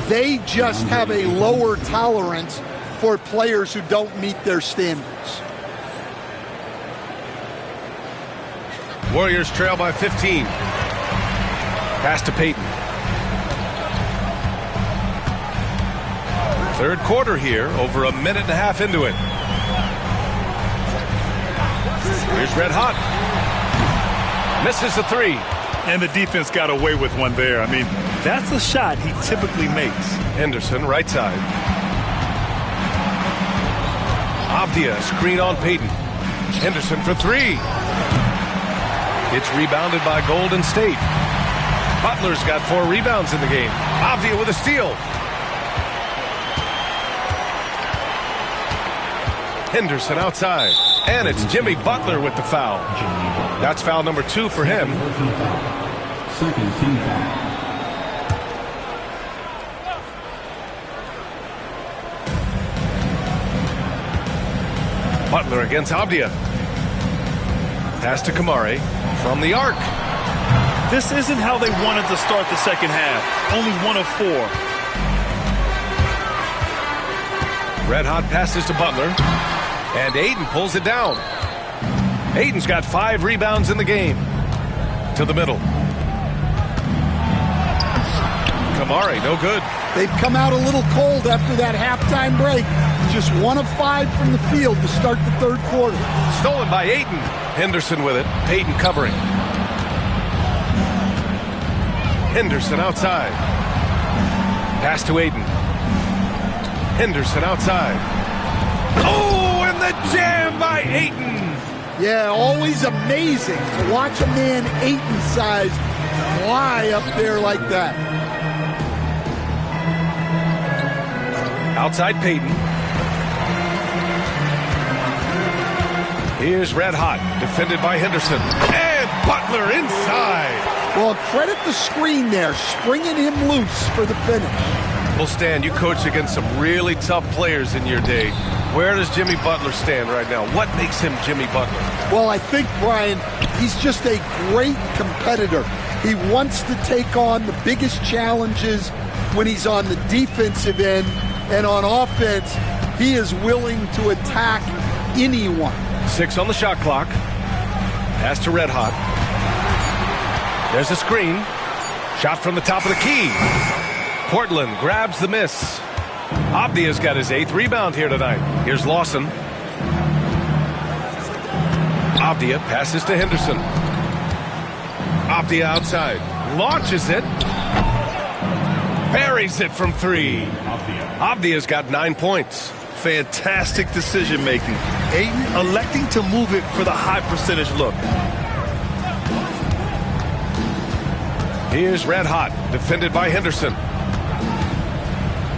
they just have a lower tolerance for players who don't meet their standards. Warriors trail by 15. Pass to Payton. Third quarter here, over a minute and a half into it. Here's Red Hot. Misses the 3. And the defense got away with one there. I mean, that's a shot he typically makes. Henderson, right side. Avdia, screen on Payton. Henderson for 3. It's rebounded by Golden State. Butler's got 4 rebounds in the game. Avdia with a steal. Henderson outside. And it's Jimmy Butler with the foul. That's foul number 2 for him. Second team foul. Butler against Abdia. Pass to Kamari from the arc. This isn't how they wanted to start the second half. Only 1 of 4. Red hot passes to Butler. And Ayton pulls it down. Ayton's got 5 rebounds in the game. To the middle. Kamari, no good. They've come out a little cold after that halftime break. Just 1 of 5 from the field to start the third quarter. Stolen by Ayton. Henderson with it. Ayton covering. Henderson outside. Pass to Ayton. Henderson outside. Oh, and the jam by Ayton. Yeah, always amazing to watch a man Ayton's size fly up there like that. Outside Payton. Here's Red Hot, defended by Henderson. And Butler inside. Well, credit the screen there, springing him loose for the finish. Well, Stan, you coached against some really tough players in your day. Where does Jimmy Butler stand right now? What makes him Jimmy Butler? Well, I think, Brian, he's just a great competitor. He wants to take on the biggest challenges when he's on the defensive end. And on offense, he is willing to attack anyone. 6 on the shot clock. Pass to Red Hot. There's a screen. Shot from the top of the key. Portland grabs the miss. Abdia's got his 8th rebound here tonight. Here's Lawson. Abdia passes to Henderson. Abdia outside. Launches it. Buries it from 3. Abdia's got 9 points. Fantastic decision making. Ayton electing to move it for the high percentage look. Here's Red Hot, defended by Henderson.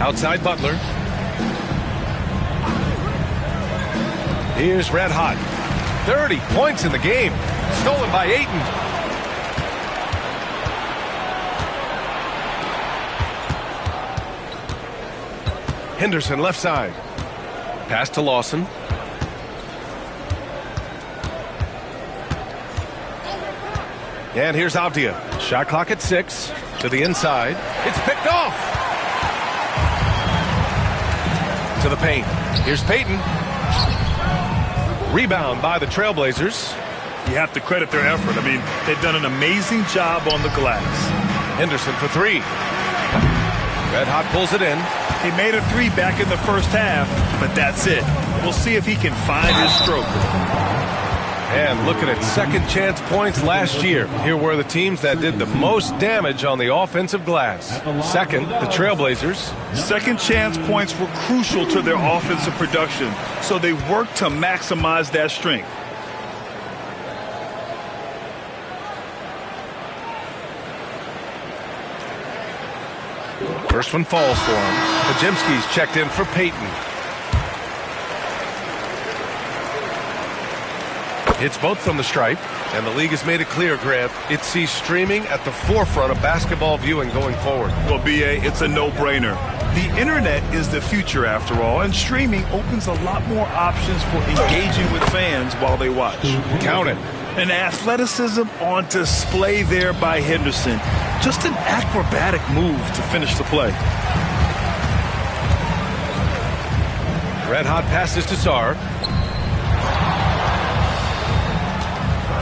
Outside Butler. Here's Red Hot. 30 points in the game. Stolen by Ayton. Henderson left side. Pass to Lawson. And here's Abdia. Shot clock at 6. To the inside. It's picked off. To the paint. Here's Payton. Rebound by the Trailblazers. You have to credit their effort. I mean, they've done an amazing job on the glass. Henderson for 3. Red Hot pulls it in. He made a 3 back in the first half, but that's it. We'll see if he can find his stroke. And looking at second chance points last year, here were the teams that did the most damage on the offensive glass. Second, the Trailblazers. Second chance points were crucial to their offensive production, so they worked to maximize that strength. First one falls for him. Pajemski's checked in for Payton. Hits both from the stripe, and the league has made it clear, Grant, it sees streaming at the forefront of basketball viewing going forward. Well, B.A., it's a no-brainer. The internet is the future, after all, and streaming opens a lot more options for engaging with fans while they watch. Count it. An athleticism on display there by Henderson. Just an acrobatic move to finish the play. Red Hot passes to Sarr.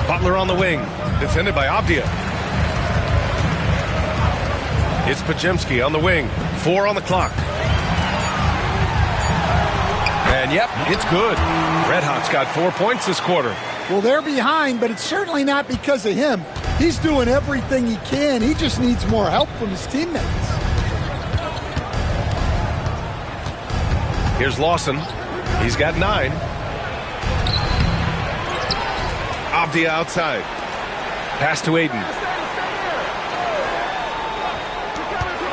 Butler on the wing, defended by Abdia. It's Pajemski on the wing, 4 on the clock. And yep, it's good. Red Hot's got 4 points this quarter. Well, they're behind, but it's certainly not because of him. He's doing everything he can. He just needs more help from his teammates. Here's Lawson. He's got 9. Abdia outside. Pass to Ayton.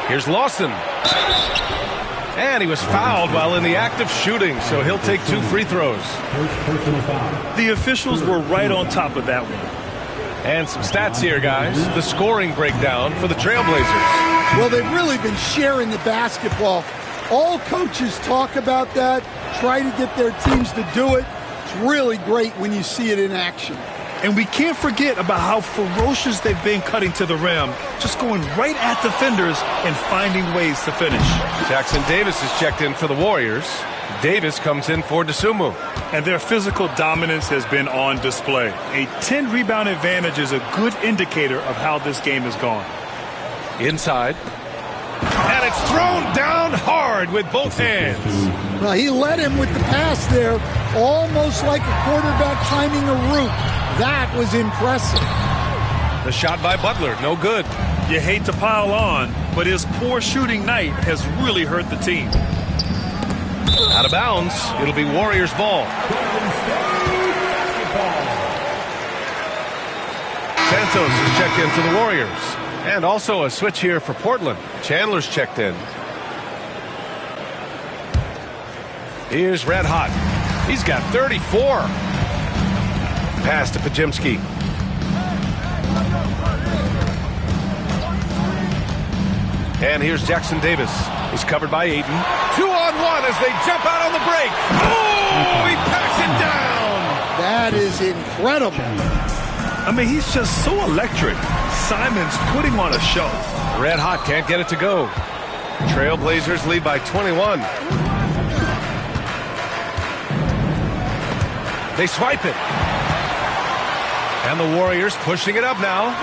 Here's Lawson. And he was fouled while in the act of shooting, so he'll take 2 free throws. The officials were right on top of that one. And some stats here, guys. The scoring breakdown for the Trailblazers. Well, they've really been sharing the basketball. All coaches talk about that, try to get their teams to do it. It's really great when you see it in action. And we can't forget about how ferocious they've been cutting to the rim, just going right at defenders and finding ways to finish. Jackson Davis is checked in for the Warriors. Davis comes in for Dosunmu. And their physical dominance has been on display. A 10-rebound advantage is a good indicator of how this game has gone. Inside. And it's thrown down hard with both hands. Well, he led him with the pass there, almost like a quarterback timing a route. That was impressive. The shot by Butler, no good. You hate to pile on, but his poor shooting night has really hurt the team. Out of bounds. It'll be Warriors ball. Santos is checked in for the Warriors. And also a switch here for Portland. Chandler's checked in. Here's Red Hot. He's got 34. Pass to Pajimski. And here's Jackson Davis. He's covered by Ayton. 2-on-1 as they jump out on the break. Oh, he packs it down. That is incredible. I mean, he's just so electric. Simon's putting on a show. Red Hot can't get it to go. Trailblazers lead by 21. They swipe it. And the Warriors pushing it up now.